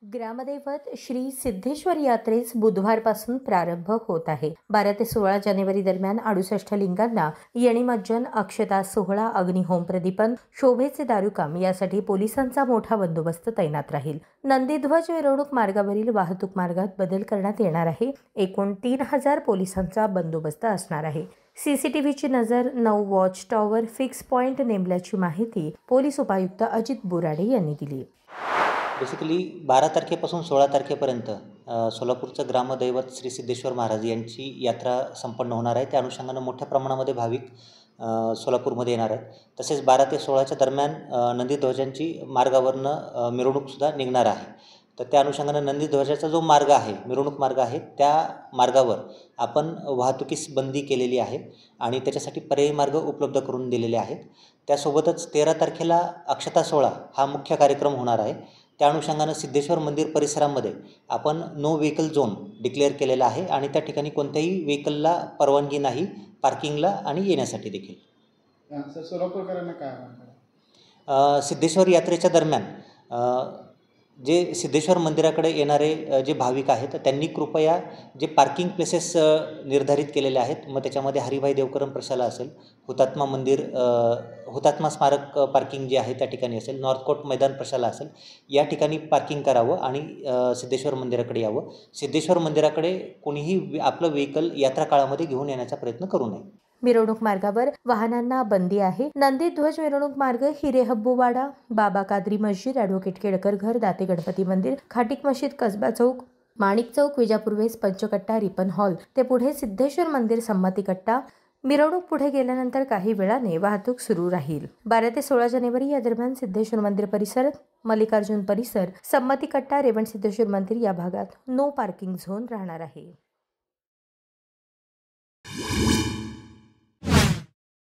ग्रामदैवत श्री सिद्धेश्वर यात्रेस बुधवारपासून प्रारंभ होत आहे। 12 ते 16 जानेवारी दरम्यान 68 लिंगांना यणीमज्जन, अक्षता सोहळा, अग्निहोम प्रदीपन, शोभेचे दारुकाम यासाठी पोलिसांचा मोठा बंदोबस्त तैनात राहील। नंदीध्वज मिरवणूक मार्गावरील वाहतूक मार्गात बदल करण्यात येणार आहे। एकूण 3000 पोलिसांचा बंदोबस्त असणार आहे। सीसीटीव्हीची नजर 9 वॉच टॉवर फिक्स पॉइंट नेमल्याची माहिती पोलीस उपायुक्त अजित बुराडे यांनी दिली। बेसिकली 12 तारखेपासून 16 तारखेपर्यंत सोलापूरचं ग्रामदैवत श्री सिद्धेश्वर महाराज यांची यात्रा संपन्न होणार आहे। त्या अनुषंगानं मोठ्या प्रमाणामध्ये भाविक सोलापूरमध्ये येणार आहेत। तसेच 12 ते 16च्या दरम्यान नंदीध्वजांची मार्गावरनं मिरवणूकसुद्धा निघणार आहे। तर त्या अनुषंगानं नंदीध्वजाचा जो मार्ग आहे, मिरवणूक मार्ग आहे, त्या मार्गावर आपण वाहतुकीस बंदी केलेली आहे आणि त्याच्यासाठी पर्यायी मार्ग उपलब्ध करून दिलेले आहेत। त्यासोबतच 13 तारखेला अक्षता सोहळा हा मुख्य कार्यक्रम होणार आहे। त्या अनुषंगानं सिद्धेश्वर मंदिर परिसरामध्ये आपण नो व्हेकल झोन डिक्लेअर केलेला आहे आणि त्या ठिकाणी कोणत्याही व्हेकलला परवानगी नाही पार्किंगला आणि येण्यासाठी देखील। सोलापूरकरांना काय सिद्धेश्वर यात्रेच्या दरम्यान जे सिद्धेश्वर मंदिराकडे येणारे जे भाविक आहेत त्यांनी कृपया जे पार्किंग प्लेसेस निर्धारित केलेले आहेत, मग त्याच्यामध्ये हरिभाई देवकरम प्रशाला असेल, हुतात्मा मंदिर हुतात्मा स्मारक पार्किंग जे आहे त्या ठिकाणी असेल, नॉर्थकोट मैदान प्रशाला असेल, या ठिकाणी पार्किंग करावं आणि सिद्धेश्वर मंदिराकडे यावं। सिद्धेश्वर मंदिराकडे कोणीही आपलं व्हेकल यात्रा काळामध्ये घेऊन येण्याचा प्रयत्न करू नये। मिरवणूक मार्गावर वाहनांना बंदी आहे। नंदीध्वज मिरवणूक मार्ग हिरेहब्बूवाडा, बाबा कादरी मस्जिद, ॲडव्होकेट केळकर घर, दाते गणपती मंदिर, खाटीक मशीद, कसबा चौक, माणिक चौक, विजापूर वेस्ट, पंचकट्टा, रिपन हॉल ते पुढे सिद्धेश्वर मंदिर संमती कट्टा। मिरवणूक पुढे गेल्यानंतर काही वेळाने वाहतूक सुरू राहील। 12 ते 16 जानेवारी या दरम्यान सिद्धेश्वर मंदिर परिसर, मल्लिकार्जुन परिसर, संमती कट्टा, रेवण सिद्धेश्वर मंदिर या भागात नो पार्किंग झोन राहणार आहे।